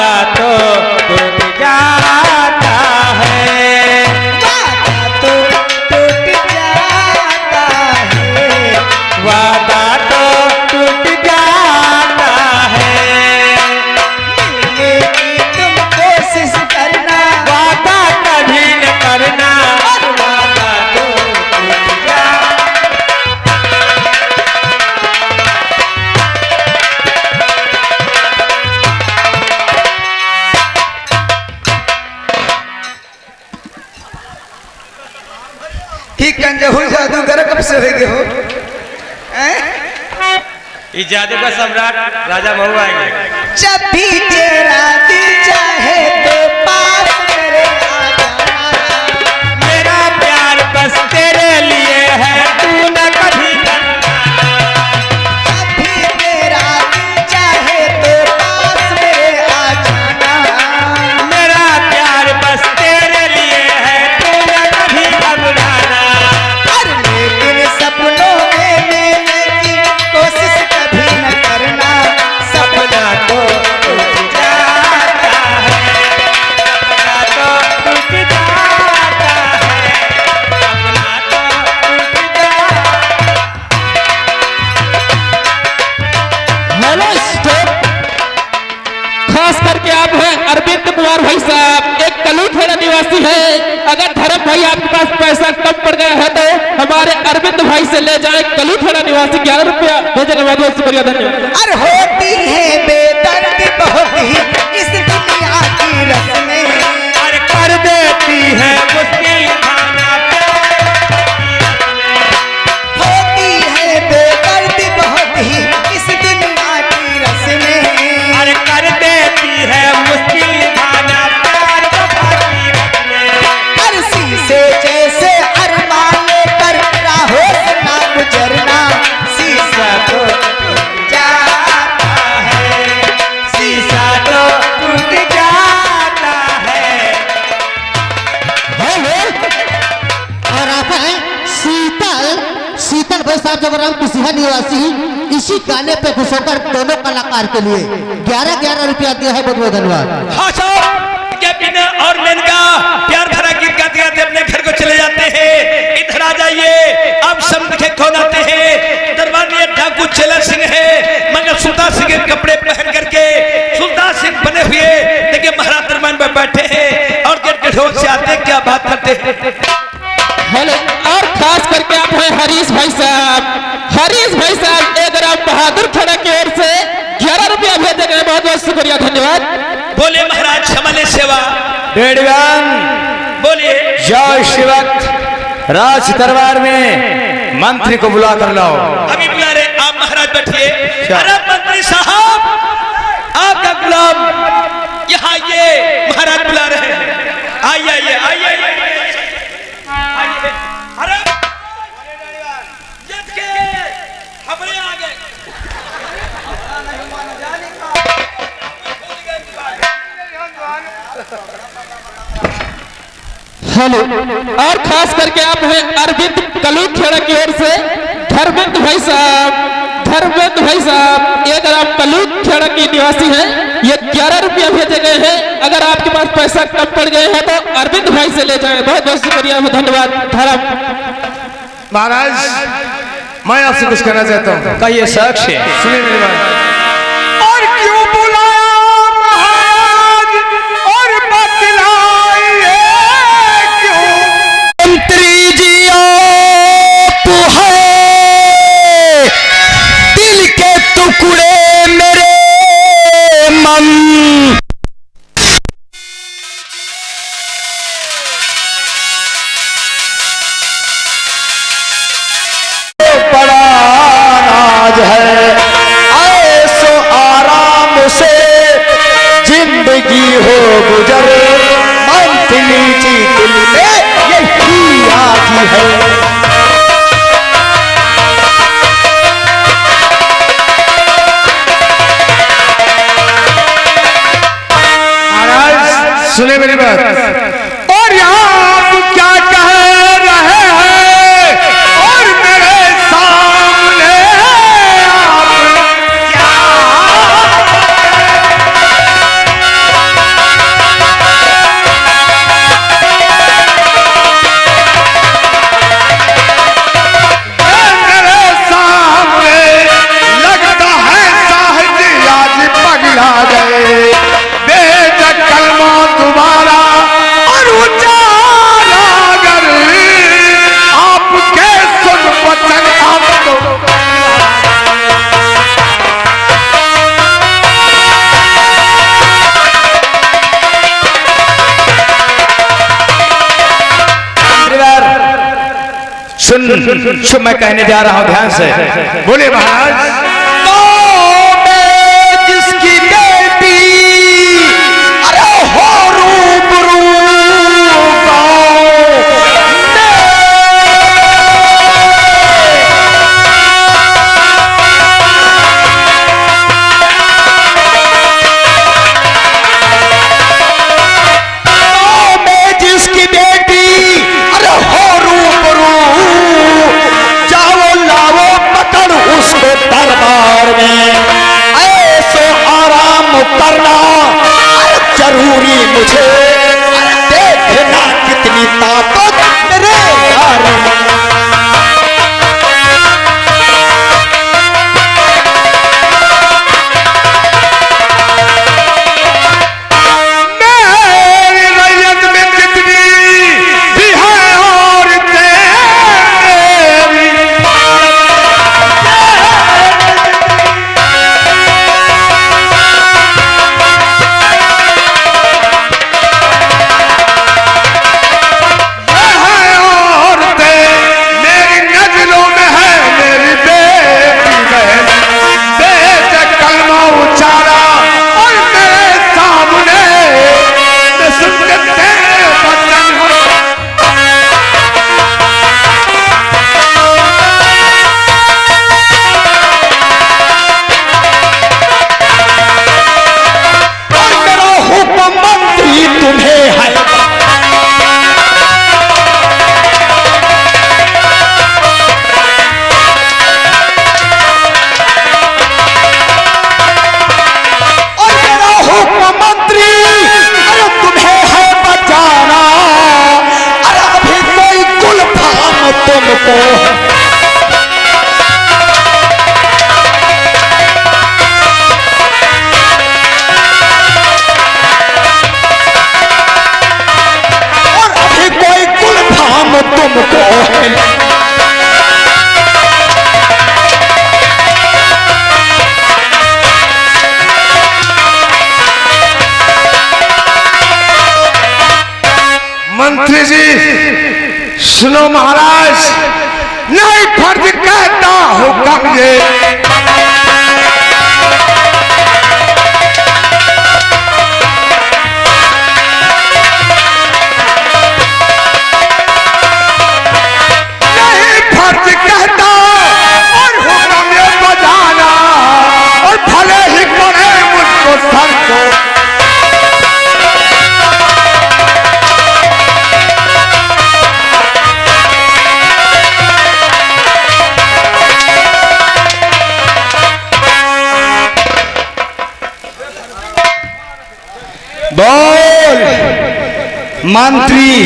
वादा तो टूट जाता है, वादा तो टूट जाता है, वादा तो टूट जाता है। मिलने की तुम कोशिश करना, वादा कभी न करना, वादा तो टूट जाता। ठीक कंजहू जादूगर कब से हो गए हो? इस जादू का सम्राट राजा महू आएंगे। जब भी तेरा दिल चाहे तो पास मेरे आ जाना, मेरा प्यार बस तेरे लिए है, तू न कभी करना। जब भी तेरा दिल चाहे तो पास मेरे आ जाना, मेरा प्यार बस तेरे लिए है, तू न कभी घबराना। और लेकिन सपनों में लेने की कोशिश कभी न करना, सपना तो टूट जाता है, सपना तो टूट जाता है, सपना तो टूट जाता है। Hello stop. खास करके आप हैं अरविंद कुमार भाई साहब, एक कलूठेड़ा निवासी है। अगर धर्म भाई आपके पास पैसा कम पड़ गया है तो हमारे अरविंद भाई से ले जाए। कलूठेड़ा निवासी 11 रुपया भेजने वाले शुक्रिया, धन्यवाद। और होती है बेदर्दी बहुत ही इस दुनिया की रस्में, और कर देती है मुश्किल खाना होती है बेदर्दी बहुत ही इस दुनिया की रस्में, और कर देती है मुश्किल खाना प्यार वफा की रस्में। हर शीशे जैसे अरमान लेकर राहों से ना गुजरना, शीशा तो टूट जाता है, शीशा तो टूट जाता है। और आप हैं शीतल भाई साहब जबराम कुशिहा निवासी। इसी गाने पे खुश होकर दोनों कलाकार के लिए 11-11 रुपया दिया है। बहुत बहुत धन्यवाद। हाँ साहब, क्या बिना और मेनका प्यार भरा गीत गाते गाते अपने घर को चले जाते हैं। इधर आ जाइए, अब सब देखे कौन आते हैं। दरबार में डाकू चेला सिंह है, मगर सुल्तान सिंह के कपड़े पहन करके सुल्तान सिंह बने हुए देखिए महाराज दरबार में बैठे हैं और गठगढ़ से आते क्या बात करते हैं। हेलो। और खास करके आप हैं हरीश भाई साहब। हरीश भाई साहब एक राम बहादुर खेड़ा की ओर से 11 रुपया भेजे गए। बहुत बहुत शुक्रिया, धन्यवाद। बोले महाराज क्षमा सेवा। डेढ़वान बोलिए जय शिवक राज दरबार में मंत्री को बुला कर लाओ। अभी बुला रहे, आप महाराज बैठिए। अरे मंत्री साहब, आपका गुलाम यहाँ आइए, महाराज बुला रहे हैं। आइए आइए आइए आइए। अरे हमारे आगे हेलो। और खास करके आप हैं अरविंद कलूठेड़ा की ओर से धर्मेंद्र भाई साहब। धर्मेंद्र भाई साहब एक राम कलूठेड़ा की निवासी हैं। ये 11 रुपया भेजे गए हैं। अगर आपके पास पैसा कम पड़ गए हैं तो अरविंद भाई से ले जाएं। बहुत बहुत शुक्रिया, धन्यवाद। धर्म महाराज मैं आपसे कुछ कहना चाहता हूँ। कहिए साक्षी। सुनिए मेरी बात। और क्यों बुलाया महाराज और बतलाइए क्यों। मंत्री जी आप है दिल के टुकड़े मेरे मन। बड़ा नाज है ऐसो आराम से जिंदगी हो गुजर मंथली जी दिल में यही आती है। महाराज सुने मेरी बात। और यहाँ आप क्या कह रहे हैं और मेरे सामने आप क्या सुन मैं कहने जा रहा हूं, ध्यान से बोले महाराज। जिसकी बेटी अरे हो रूबरू जिसकी बेटी अरे हो रूबरू जाओ लाओ पकड़ उसको दरबार में, ऐसो आराम करना जरूरी मुझे, देखना कितनी ताकत मेरे यार में। मेरी रैयत में जितनी भी है औरतें मेरी, मेरी नजरों में है मेरी बेटी बहन, बेच कलमा उचारा और मेरे सामने सुनते बचन हो। और मेरा हुक्म मंत्री तुम्हें है, और मेरा हुक्म मंत्री अरे तुम्हें है बचाना, अरे अभी कोई गुलफाम तुमको और अभी कोई गुलफाम तुमको है। मंत्री जी सुनो महाराज, नहीं फर्ज कहता हुक्म ये, नहीं फर्ज कहता और हुक्म ये बजाना, और भले ही पड़े मुझको सर को। बोल मंत्री,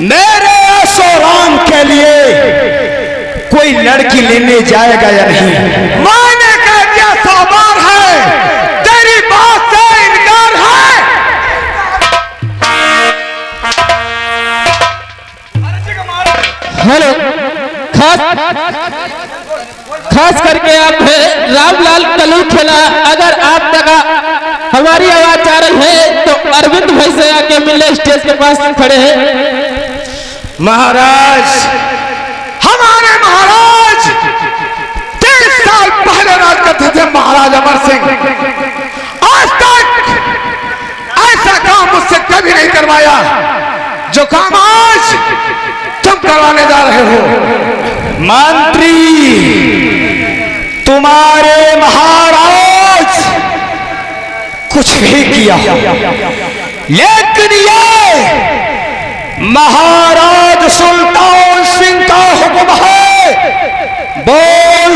मेरे ऐशोराम के लिए कोई लड़की लेने जाएगा या नहीं? मैंने कह दिया 100 बार है, तेरी बात से इनकार है। हेलो, खास करके आप है रामलाल कलू खेला, अगर आप तक हमारी आवाज आ रही है तो अरविंद भाई से आके मिलने स्टेज के पास खड़े हैं। महाराज, हमारे महाराज 30 साल पहले राज करते थे, महाराज अमर सिंह। आज तक ऐसा काम मुझसे कभी नहीं करवाया जो काम आज तुम करवाने जा रहे हो। मंत्री, तुम्हारे महाराज कुछ भी किया, लेकिन ये महाराज सुल्तान सिंह का हुक्म है। बोल,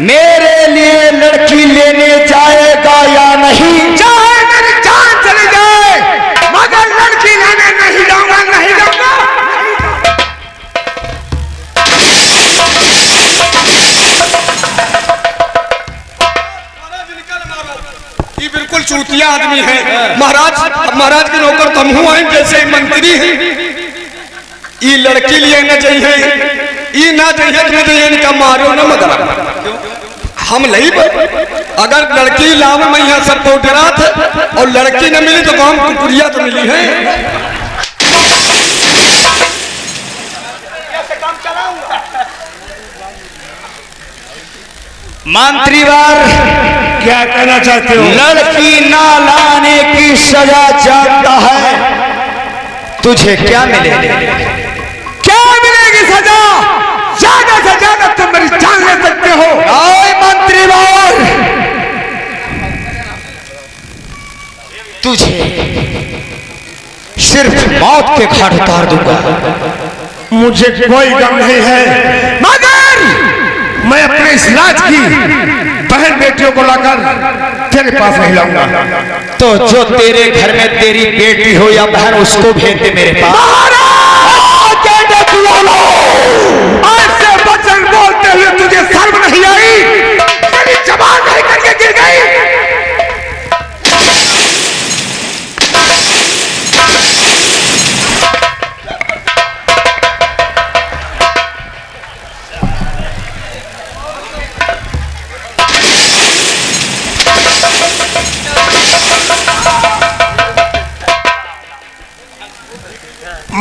मेरे लिए लड़की लेने जाएगा या नहीं? चाहे मेरी जान चली जाए, मगर लड़की लेने नहीं जाऊंगा, नहीं जाऊंगा। ये बिल्कुल चूतिया आदमी है महाराज। महाराज के नौकर तो हम हुए जैसे मंत्री हैं। ये लड़की लिए न चाहिए, ये ना चाहिए न चाहिए, इनका मारो न मदरा हम नहीं। अगर लड़की लाभ में यहाँ सबको डरा थे और लड़की न मिली तो गांव कुकुरिया तो मिली है। मंत्रीवर क्या कहना चाहते हो? लड़की ना लाने की सजा जानता है, तुझे क्या मिलेगा? क्या मिलेगी सजा? ज्यादा से ज्यादा तुम मेरी जान ले सकते हो। ओए मंत्रीवर, तुझे सिर्फ मौत के घाट उतार दूंगा। मुझे कोई गम नहीं है, मगर मैं अपने इस लाज की बहन बेटियों को लाकर तेरे पास नहीं लाऊंगा। तो जो तेरे घर में तेरी बेटी हो या बहन, उसको भेज दे मेरे पास। आज से वचन बोलते हुए तुझे शर्म नहीं आई? तेरी जबान नहीं करके गिर गई?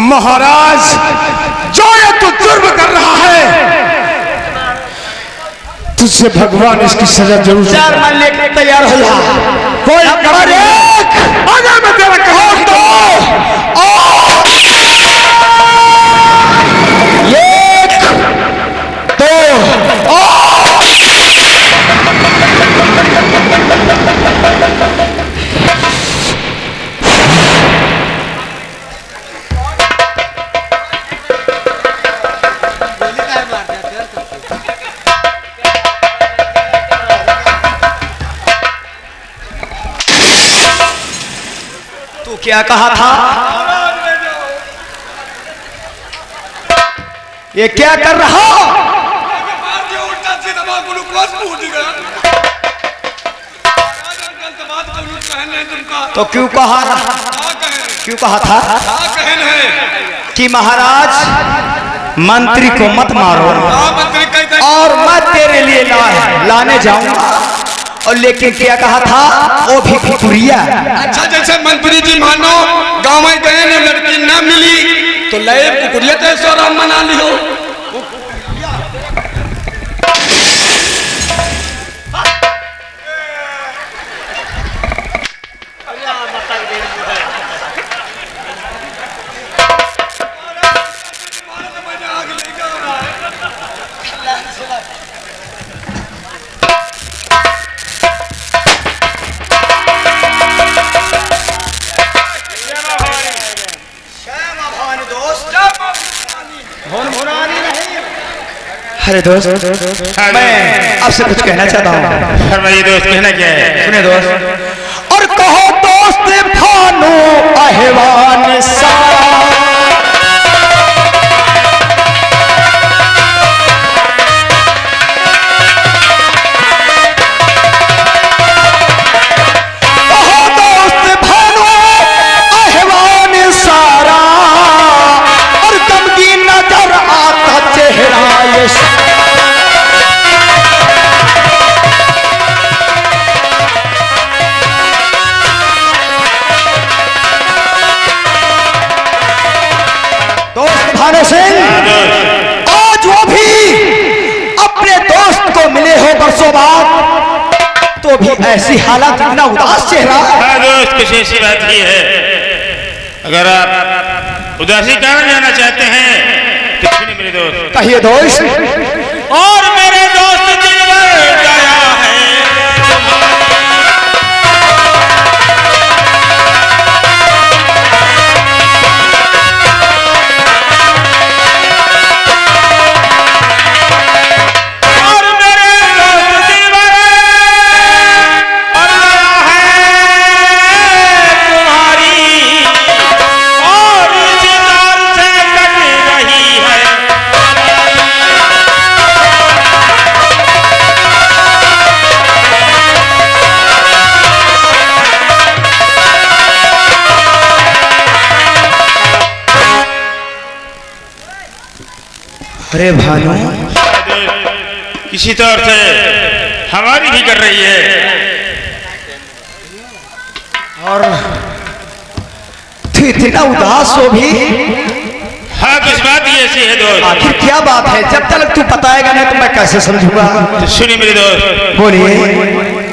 महाराज, जो ये तू जुर्म कर रहा है, तुझसे भगवान इसकी सजा जरूर देगा। चार मान लेकर तैयार हो जा। कोई खबर अगर मैं तेरा कहूं तो तू क्या कहा था? ये क्या कर रहा? तो क्यों कहा था कि महाराज मंत्री को मत मारो और मैं तेरे लिए लाने जाऊंगा? और लेकिन क्या कहा था? वो भी खुकुरिया। अच्छा, जैसे मंत्री जी मानो गाँव में गए ना, लड़की ना मिली तो लय कुकुरिया तो आराम मना लियो। अरे दोस्त, मैं आपसे कुछ कहना चाहता हूँ। फरमाइए दोस्त, कहना क्या है? सुने दोस्त। और कहो दोस्त भानु अहवान सा, कहो दोस्त भानु अहवान सारा, और गमगीन नजर आता चेहरा ये भानु सिंह, आज वो भी अपने दोस्त को मिले हो बरसों बाद, तो भी ऐसी हालत, इतना उदास चेहरा। हाँ दोस्त, कुछ ऐसी बात ही है। अगर आप उदासी कारण जाना चाहते हैं तो सुनिए मेरे दोस्त। कहिए दोस्त। और मेरे दोस्त दिलबर गया है, अरे भानु, किसी तौर से हमारी भी कर रही है। और तू इतना उदास हो भी? हाँ कुछ बात ही ऐसी है दोस्त। आखिर क्या बात है? जब तक तू बताएगा नहीं तो मैं कैसे समझूंगा? तो सुनिए मेरे दोस्त, बोलिए।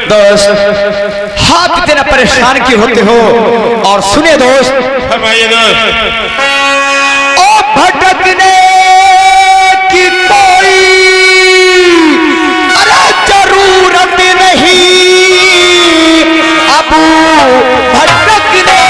दोस्त, हाँ कितना परेशान क्यों होते हो? और सुने दोस्त, फरमाइए दोस्त। ओ भटकने की कोई अरे जरूरत नहीं, अब भटकने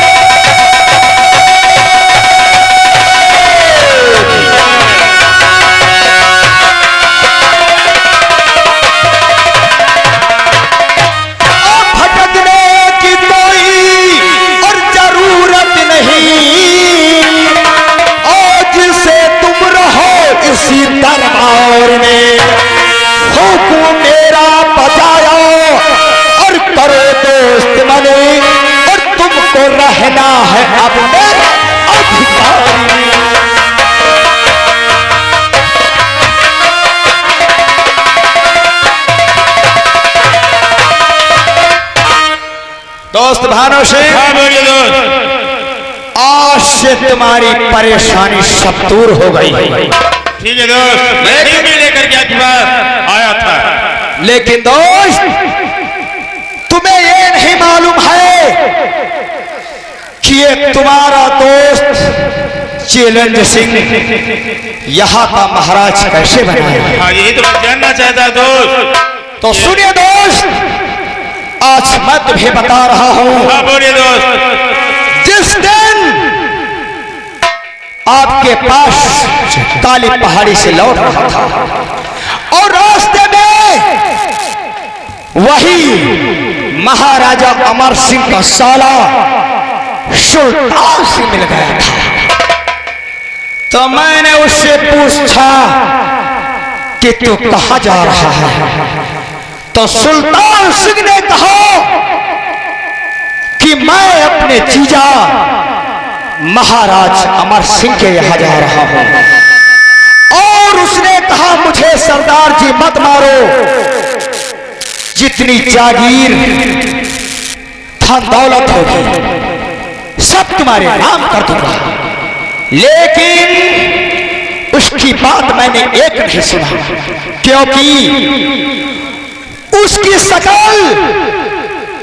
दरबार में हुक्म मेरा बजाया और करो दोस्त मने, और तुमको रहना है अब मेरा अधिकार। दोस्त भानु सिंह, हाँ बोलिए दोस्त। आज से तुम्हारी परेशानी सब दूर हो गई। ठीक है दोस्त, मैं भी लेकर के आपके पास आया था। लेकिन दोस्त, तुम्हें ये नहीं मालूम है कि ये तुम्हारा दोस्त चैलेंज सिंह यहाँ का महाराज कैसे बना है? हाँ यही तो मैं जानना चाहता दोस्त। तो सुनिए दोस्त, आज मैं तुम्हें बता रहा हूँ। हाँ बोलिए दोस्त। जिस दिन आपके पास काली पहाड़ी से लौट रहा था और रास्ते में वही महाराजा अमर सिंह का साला सुल्तान से मिल गया था, तो मैंने उससे पूछा कि तू कहां जा रहा है? तो सुल्तान सिंह ने कहा कि मैं अपने जीजा महाराज अमर सिंह के यहाँ जा रहा हूं। और उसने कहा मुझे सरदार जी मत मारो, जितनी जागीर धन दौलत होगी सब तुम्हारे नाम कर दूंगा। लेकिन उसकी बात मैंने एक नहीं सुना, क्योंकि उसकी शक्ल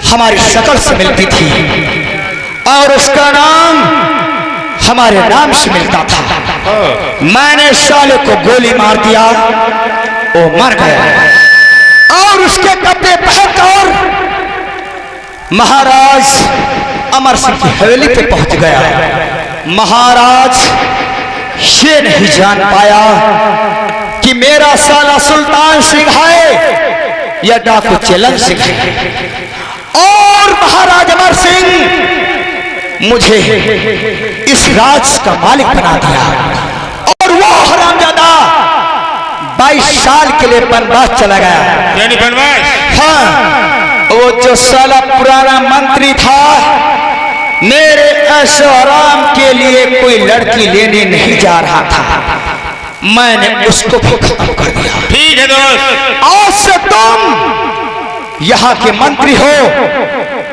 हमारी शक्ल से मिलती थी और उसका नाम हमारे नाम से मिलता था। मैंने साले को गोली मार दिया, वो मर गया और उसके कपड़े पहनकर महाराज अमर सिंह की हवेली पे पहुंच गया। महाराज ये नहीं जान पाया कि मेरा साला सुल्तान सिंह है या डाकू चैलेंज सिंह है। और महाराज अमर सिंह मुझे इस राज का मालिक बना दिया और वो हरामजादा 22 साल के लिए बनवास चला गया। यानी बनवास? हाँ, वो जो साला पुराना मंत्री था मेरे ऐशो आराम के लिए कोई लड़की लेने नहीं जा रहा था, मैंने उसको भी खत्म कर दिया। ठीक है दोस्त। आज से तुम यहाँ के मंत्री हो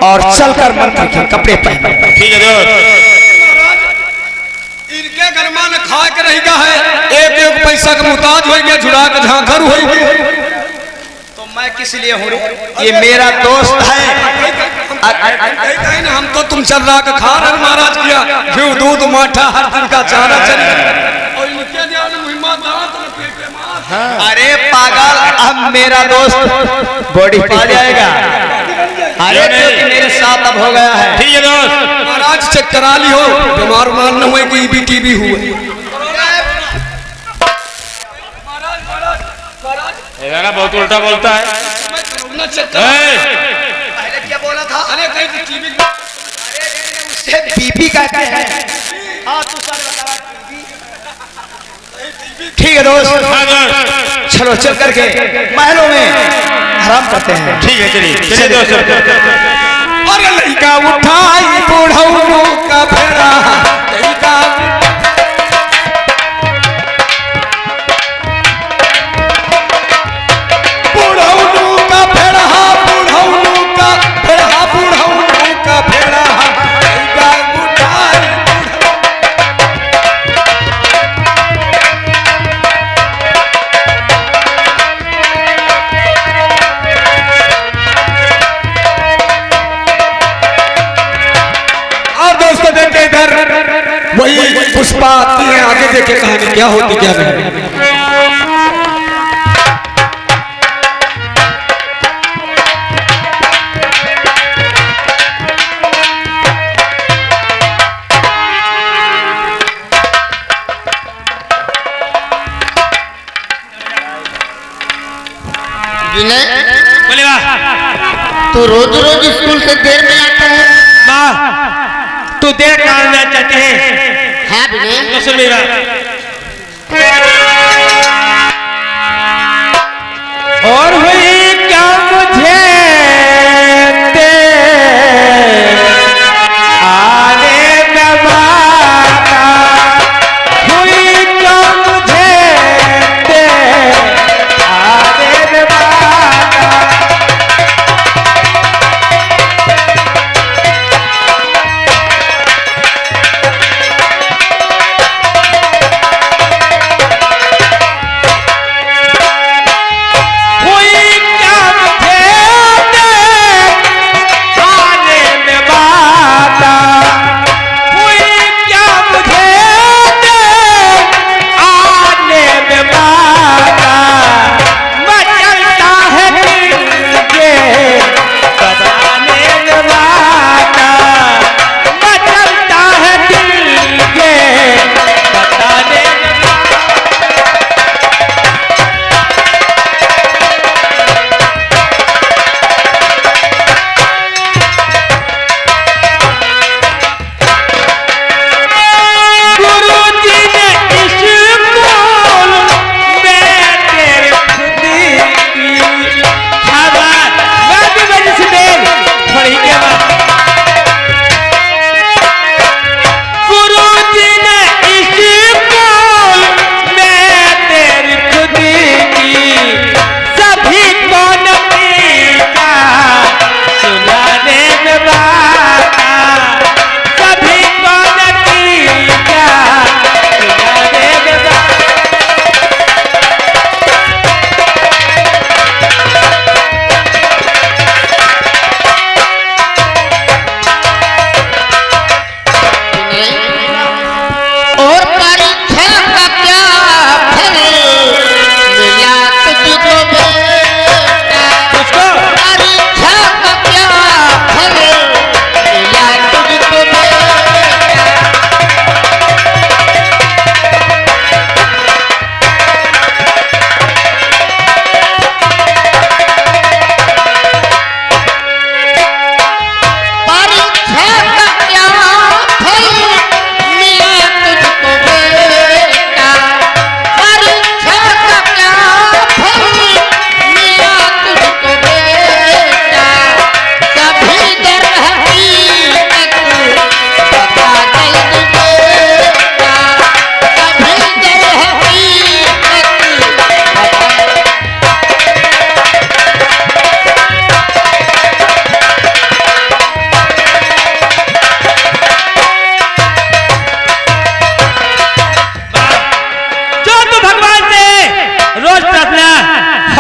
और चलकर मंत्री के कपड़े पहने। ठीक है दोस्त। इनके गरमा ने खा के रहेगा है, एक एक पैसा का मुताज हो गया, झुरा के झांखर हो गया। तो मैं किस लिए हूँ? ये मेरा दोस्त है। हम तो तुम चल रहा के खा रहे महाराज किया घी दूध माठा हर दिन का चारा चली। अरे पागल, अब मेरा दोस्त बॉडी पा जाएगा। अरे तो मेरे साथ अब हो गया है। ठीक है दोस्त। महाराज चेक करा ली हो, बीमार मान न हुए कि टीबी हुए। ये गाना बहुत उल्टा बोलता है। पहले क्या बोला था? अरे कहीं टीबी उससे बीपी कहते हैं। हाँ तू सर बता। ठीक है दोस्त, हाँ दोस्त। चलो चल करके महलों में आराम करते हैं। ठीक है चलिए चलिए दोस्त। अरे लड़का उठाई बूढ़ऊ का फेरा, लड़का बूढ़ऊ का फेरा, बूढ़ऊ का फेरा, बूढ़ऊ का फेरा, लड़का उठाई वही पुष्पा आती है, आगे देखे कहानी क्या होती क्या नहीं। विनय, बोले वाह तू रोज रोज स्कूल से देर में आता है। वाह, तू देर करना चाहते हैं? हाँ विनय, तो सुन मेरा। और हुई क्या मुझे आने दबाना, हुई क्या मुझे आने दबाना।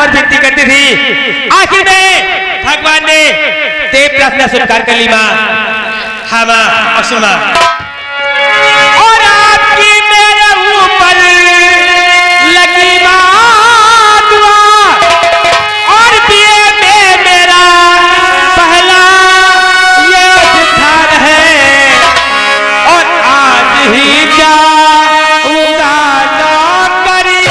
बार विनती करती थी। आखिर में भगवान ने देव प्रार्थना स्वीकार कर ली माँ। हाँ माँ, और सुना और आपकी मेरे ऊपर लगी माँ दुआ और बीए में मेरा पहला ये अधिकार है और आज ही जाऊंगा नौकरी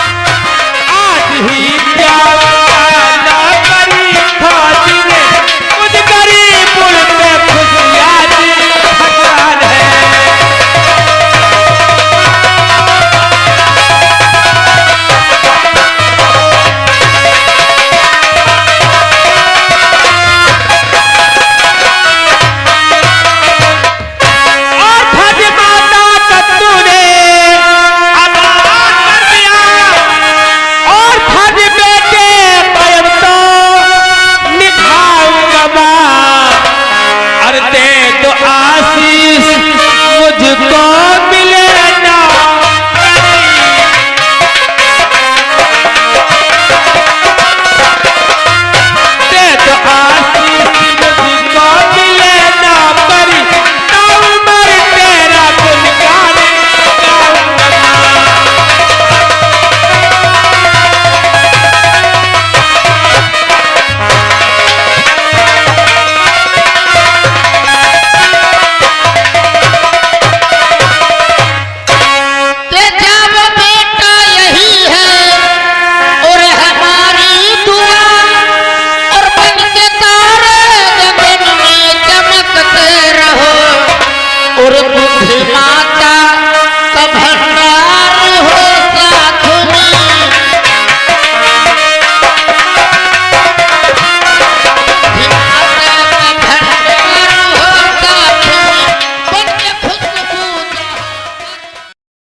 आज ही जाऊंगा नौकरी खोजने खुद गरीबुल पे खुशियाँ दी भगवान है। और भज माता कद्दू ने आबाद कर दिया और भज बेटे मैं तो निभाऊंगा बात और दे तो आशीष मुझको मिले ना दे तो आशीष मुझको मिले ना परी ना उम्र तेरा गुन गाने गाऊंगा। तेजा वो बेटा यही है और हमारी दुआ और बन के तारे गगन में चमकते रहो और बुद्धि माता